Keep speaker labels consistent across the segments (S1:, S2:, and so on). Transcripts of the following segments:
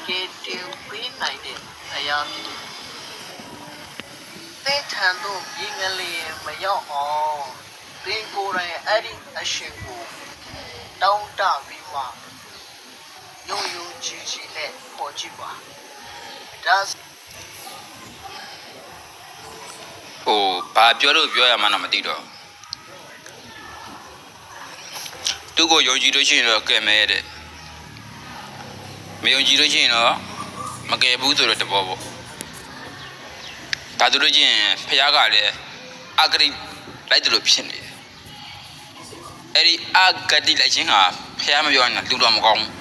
S1: ကေတင်ပေးနိုင်တဲ့အရာမျိုးသင်ထန်တို့ရေငလျင်မရောက်အောင်သင်ကိုယ်တိုင်အဲ့ဒီအရှင်ကိုတောင်းတပြီးမှယုံယုံကြည်ကြည်နဲ့ပေါ်ကြည့်ပါဒါ
S2: ဟိုဘာပြောလို့ပြောရမှန်းတော့မသိတော့သူ့ကိုယုံကြည်လို့ရှိရင်တော့ကဲမဲတဲ့မယုံကြည်လို့ရှိရင်တော့မကယ်ဘူးဆိုတော့တဘောပေါ့ဒါတို့လို့ချင်းဖះကလည်းအဂရိလိုက်တယ်လို့ဖြစ်နေတယ်အဲ့ဒီအဂတိလိုက်ခြင်းဟာဖះမပြောရင်လူတော်မကောင်းဘူး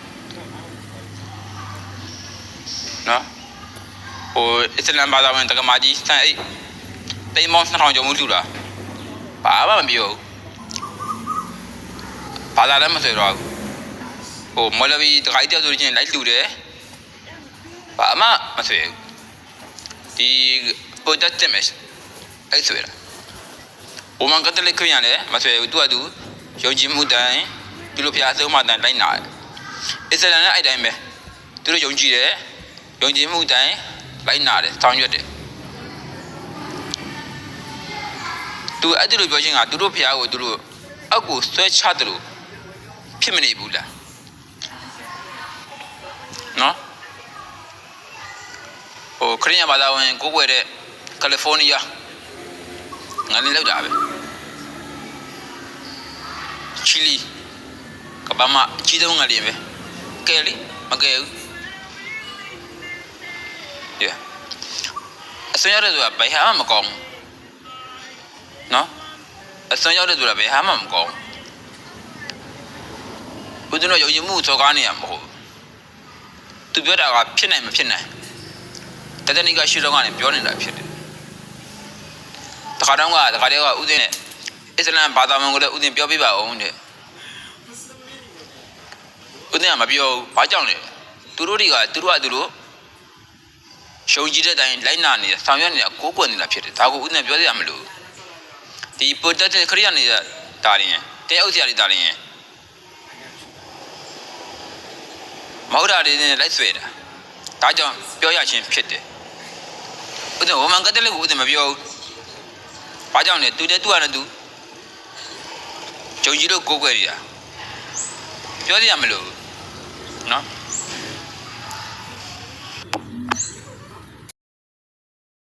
S2: နော်ဟိုအစ္စလမ်ဘာသာဝင်တက္ကမကြီးစံအိတ်တိမ်မောင်း2000ကျော်မှုလူတာဘာမှမပြောဘူးဘာသာလည်းမဆွေတော့ဘူးဟိုမော်လဗီတခိုင်းတယောက်ဆိုချင်းလိုက်လူတယ်ဘာမှမဆွေဘူးဒီပေါ်တက်တယ်မယ်အဲ့ဆွေတာဘုံမကတလေးခရရနဲ့မဆွေဘူးသူကသူယုံကြည်မှုတိုင်းသူတို့ဖျားဆုံးမှတိုင်းလိုက်နာတယ်အစ္စလမ်လည်းအဲ့တိုင်းပဲသူတို့ယုံကြည်တယ်ယုံကြည်မှုတိုင်းလိုက်နာတယ်ဆောင်ရွက်တယ်သူအဲ့ဒီလိုပြောချင်းကသူတို့ဖျားကိုသူတို့အောက်ကိုဆွဲချတယ်လို့ဖြစ်မနေဘူးလားနော်ဟိုခရစ်ယာန်ဘာသာဝင်ကိုယ်ွယ်တဲ့ကယ်လီဖိုးနီးယားငါလည်းလောက်တာပဲချီလီကဘာမချီတုံးငါလည်းပဲကဲလေမကဲဘူးရအစွမ်းရောက်တဲ့ဆိုတာဘယ်ဟာမှမကောင်းဘူးနော်အစွမ်းရောက်တဲ့ဆိုတာဘယ်ဟာမှမကောင်းဘူးသူတို့ယုံကြည်မှုစော်ကားနေရမဟုတ်ဘူးသူပြောတာကဖြစ်နိုင်မဖြစ်နိုင်တတနိကရှိတော့ကနေပြောနေတာဖြစ်တယ်တခါတော့ကဥဒင်းနဲ့အစ္စလမ်ဘာသာဝင်ကိုလည်းဥဒင်းပြောပြပါအောင်တဲ့ဥဒင်းကမပြောဘူးဘာကြောင့်လဲသူတို့ကသူတို့ရှုံကြည့်တဲ့အတိုင်းလိုက်နာနေဆောင်ရွက်နေတာကိုးကွယ်နေတာဖြစ်တယ်ဒါကိုဥဒင်းပြောရမလို့ဒီပိုတက်တဲ့ခရိယာနေတာဒါရင်တဲအုပ်ဆရာတွေဒါရင်မဟုတ်တာတွေနဲ့လိုက်ဆွဲတာဒါကြောင့်ပြောရချင်းဖြစ်တယ်ဥဒ္ဒဝမန်ကတည်းကဥဒ္ဒမပြောဘူးဘာကြောင့်လဲသူတည်းသူရတယ်သူဂျုံကြီးတို့ကိုးကွယ်ရပြောရမလို့နော်